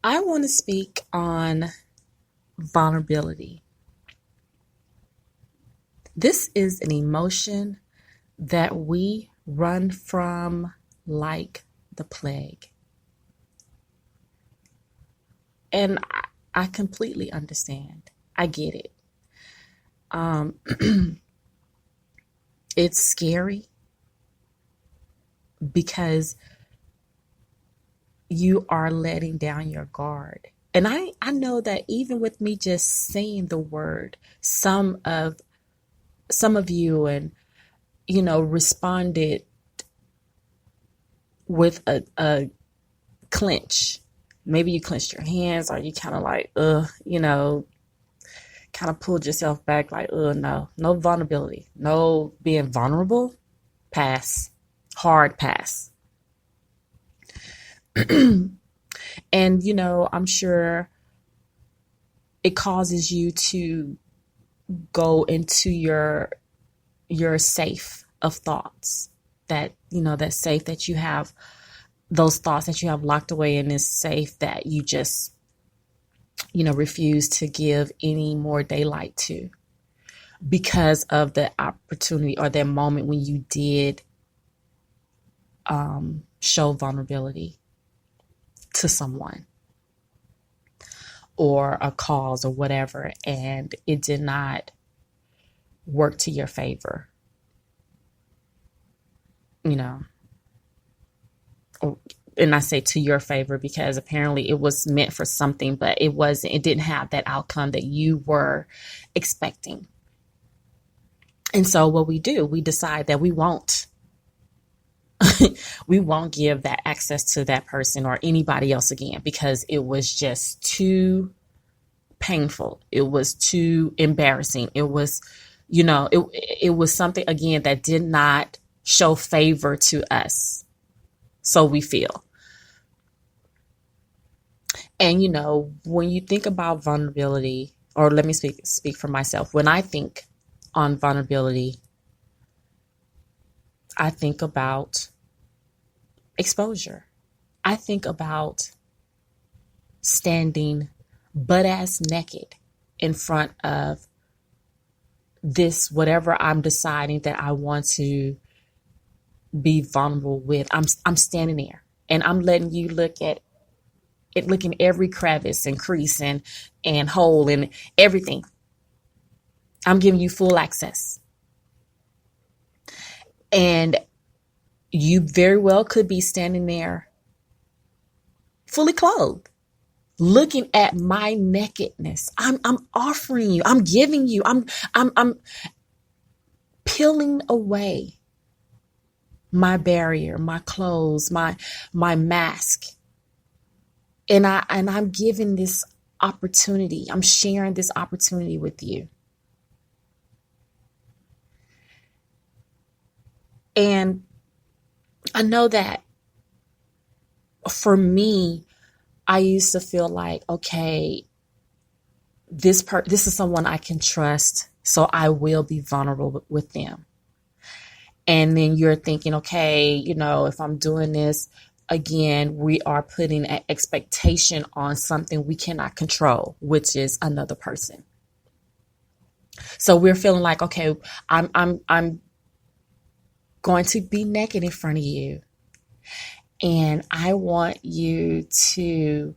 I want to speak on vulnerability. This is an emotion that we run from like the plague. And I completely understand. I get it. Um, it's scary because you are letting down your guard. And I know that even with me just saying the word, some of you and responded with a clench. Maybe you clenched your hands or you kind of like, kind of pulled yourself back like, no vulnerability, no being vulnerable, pass, hard pass. And, I'm sure it causes you to go into your safe of thoughts that safe that you have, those thoughts that you have locked away in this safe that you just refuse to give any more daylight to because of the opportunity or that moment when you did show vulnerability to someone or a cause or whatever, and it did not work to your favor, you know. And I say to your favor because apparently it was meant for something, but it didn't have that outcome that you were expecting. And so what we do, we decide that we won't we won't give that access to that person or anybody else again because it was just too painful. It was too embarrassing. It was, it was something again that did not show favor to us. So we feel. And when you think about vulnerability, or let me speak for myself. When I think on vulnerability, I think about exposure. I think about standing butt ass naked in front of this, whatever I'm deciding that I want to be vulnerable with. I'm standing there and I'm letting you look at it, look in every crevice and crease and hole and everything. I'm giving you full access. And you very well could be standing there fully clothed, looking at my nakedness. I'm offering you, I'm giving you, I'm peeling away my barrier, my clothes, my mask. And I'm giving this opportunity. I'm sharing this opportunity with you. And I know that for me, I used to feel like, okay, this is someone I can trust, so I will be vulnerable with them. And then you're thinking, okay, if I'm doing this, again, we are putting an expectation on something we cannot control, which is another person. So we're feeling like, okay, I'm going to be naked in front of you. And I want you to,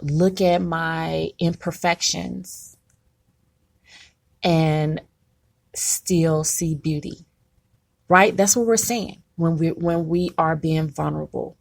look at my imperfections and still see beauty. Right? That's what we're saying when we are being vulnerable.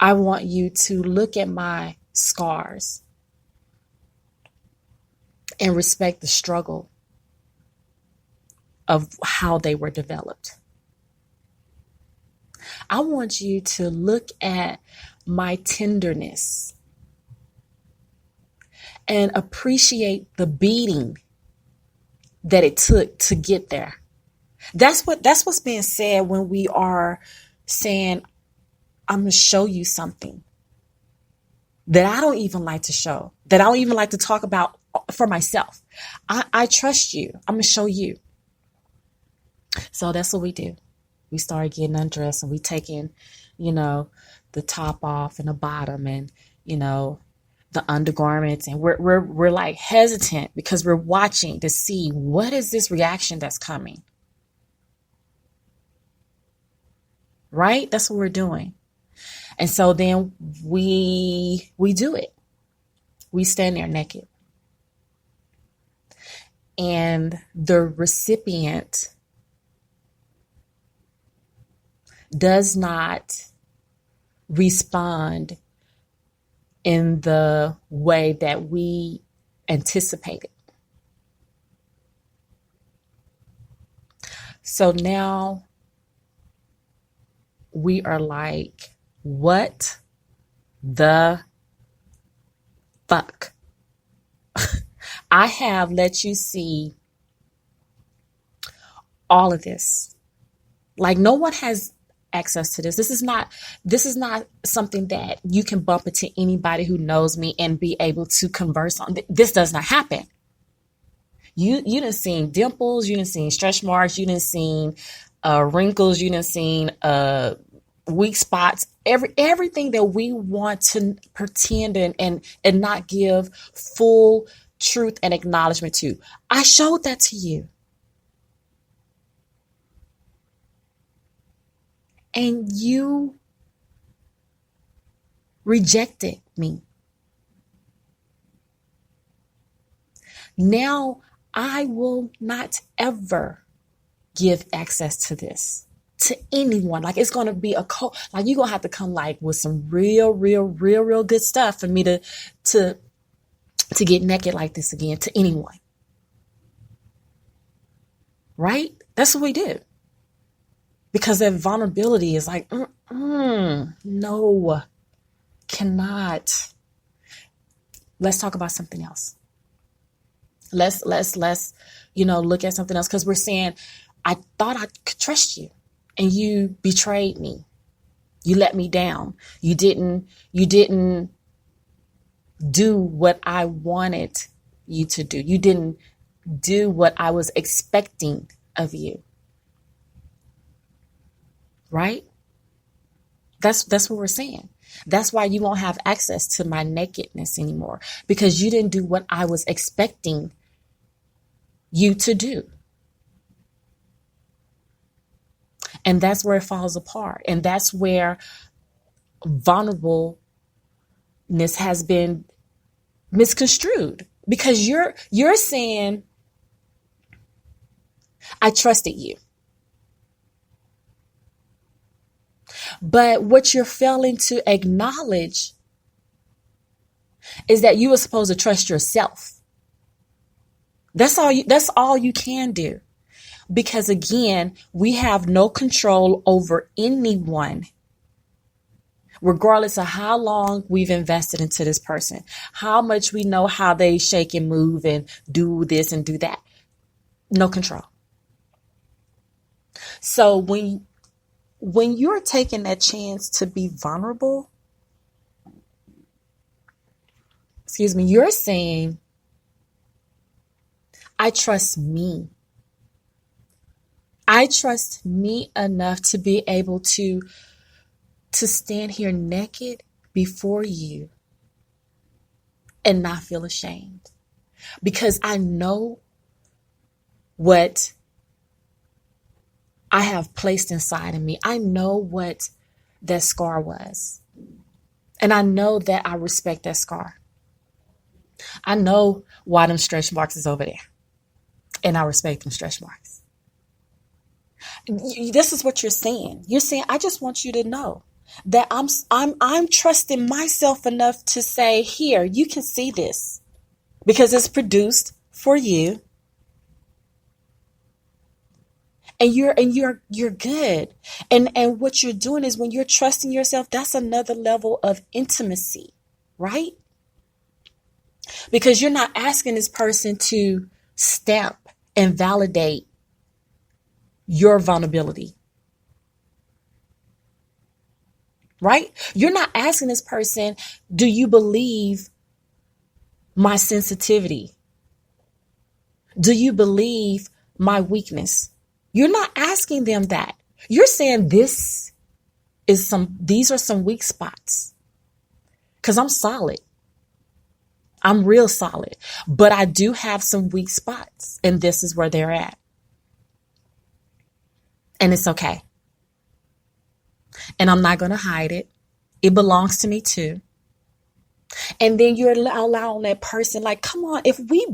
I want you to look at my scars and respect the struggle of how they were developed. I want you to look at my tenderness and appreciate the beating that it took to get there. That's what's being said when we are saying, I'm going to show you something that I don't even like to show, that I don't even like to talk about for myself. I trust you. I'm going to show you. So that's what we do. We start getting undressed and we taking you know, the top off and the bottom and, you know, the undergarments. And we're like hesitant because we're watching to see what is this reaction that's coming. Right? That's what we're doing. And so then we do it. We stand there naked. And the recipient does not respond in the way that we anticipated. So now we are like, what the fuck? I have let you see all of this. Like, no one has access to this. This is not something that you can bump into anybody who knows me and be able to converse on. This does not happen. You done seen dimples, you done seen stretch marks, you done seen wrinkles, you done seen weak spots, everything that we want to pretend and not give full truth and acknowledgement to. I showed that to you. And you rejected me. Now I will not ever give access to this to anyone. Like, it's going to be like, you're going to have to come like with some real good stuff for me to get naked like this again to anyone. Right? That's what we do. Because that vulnerability is like, no, cannot. Let's talk about something else. Let's, look at something else. Because we're saying, I thought I could trust you and you betrayed me. You let me down. You didn't do what I wanted you to do. You didn't do what I was expecting of you. Right? That's what we're saying. That's why you won't have access to my nakedness anymore, because you didn't do what I was expecting you to do. And that's where it falls apart. And that's where vulnerableness has been misconstrued, because you're saying, I trusted you. But what you're failing to acknowledge is that you were supposed to trust yourself. That's all you can do. Because again, we have no control over anyone, regardless of how long we've invested into this person, how much we know how they shake and move and do this and do that. No control. So when you're taking that chance to be vulnerable, you're saying, I trust me. I trust me enough to be able to stand here naked before you and not feel ashamed, because I know what I have placed inside of me. I know what that scar was. And I know that I respect that scar. I know why them stretch marks is over there. And I respect them stretch marks. This is what you're saying. You're saying, I just want you to know that I'm trusting myself enough to say, here, you can see this because it's produced for you. And you're good. And what you're doing is, when you're trusting yourself, that's another level of intimacy, right? Because you're not asking this person to stamp and validate your vulnerability. Right? You're not asking this person, do you believe my sensitivity? Do you believe my weakness? You're not asking them that. You're saying, this these are some weak spots. Because I'm solid. I'm real solid. But I do have some weak spots. And this is where they're at. And it's okay. And I'm not going to hide it. It belongs to me too. And then you're allowing that person, like, come on, if we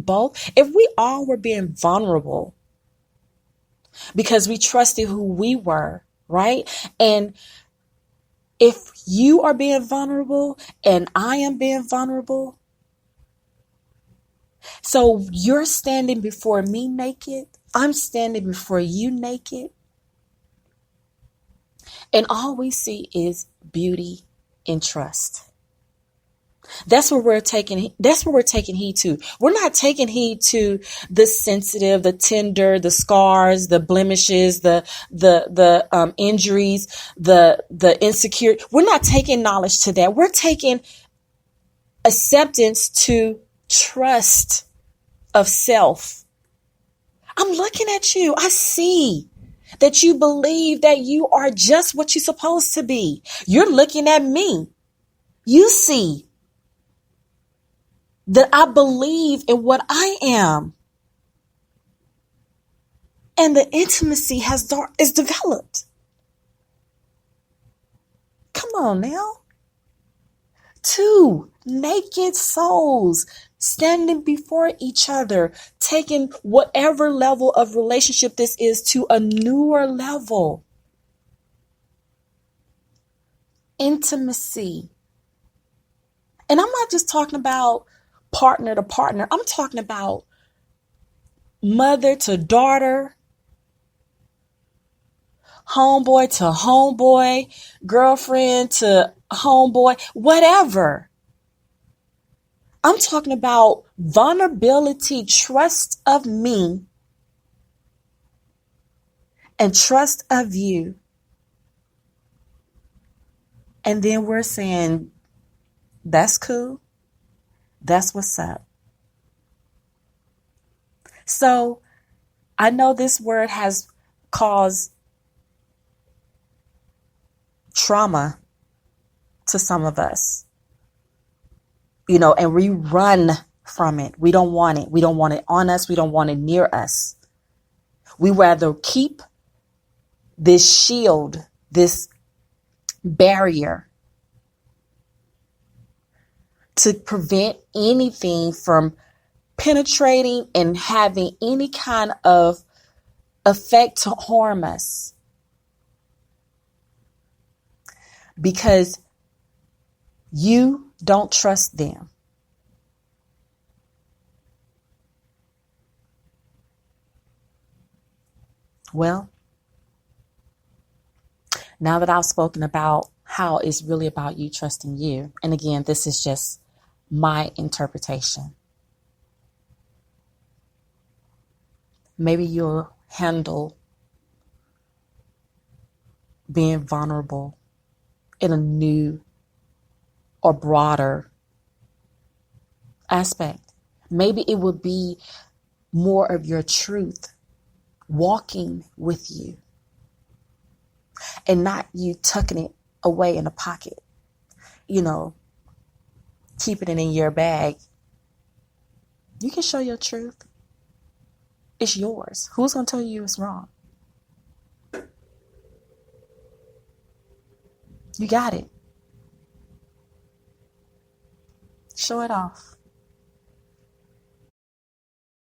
all were being vulnerable because we trusted who we were, right? And if you are being vulnerable and I am being vulnerable, so you're standing before me naked, I'm standing before you naked, and all we see is beauty and trust. That's what we're taking heed to. We're not taking heed to the sensitive, the tender, the scars, the blemishes, the injuries, the insecure. We're not taking knowledge to that. We're taking acceptance to trust of self. I'm looking at you. I see that you believe that you are just what you're supposed to be. You're looking at me. You see that I believe in what I am. And the intimacy is developed. Come on now. 2 naked souls standing before each other, taking whatever level of relationship this is to a newer level. Intimacy. And I'm not just talking about partner to partner. I'm talking about mother to daughter, homeboy to homeboy, girlfriend to homeboy, whatever. I'm talking about vulnerability, trust of me, and trust of you. And then we're saying, that's cool. That's what's up. So I know this word has caused trauma to some of us, and we run from it. We don't want it. We don't want it on us. We don't want it near us. We rather keep this shield, this barrier to prevent anything from penetrating and having any kind of effect to harm us. Because you don't trust them. Well, now that I've spoken about how it's really about you trusting you, and again, this is just my interpretation. Maybe you'll handle being vulnerable in a new or broader aspect. Maybe it would be more of your truth walking with you and not you tucking it away in a pocket, keeping it in your bag. You can show your truth. It's yours. Who's going to tell you it's wrong? You got it. Show it off.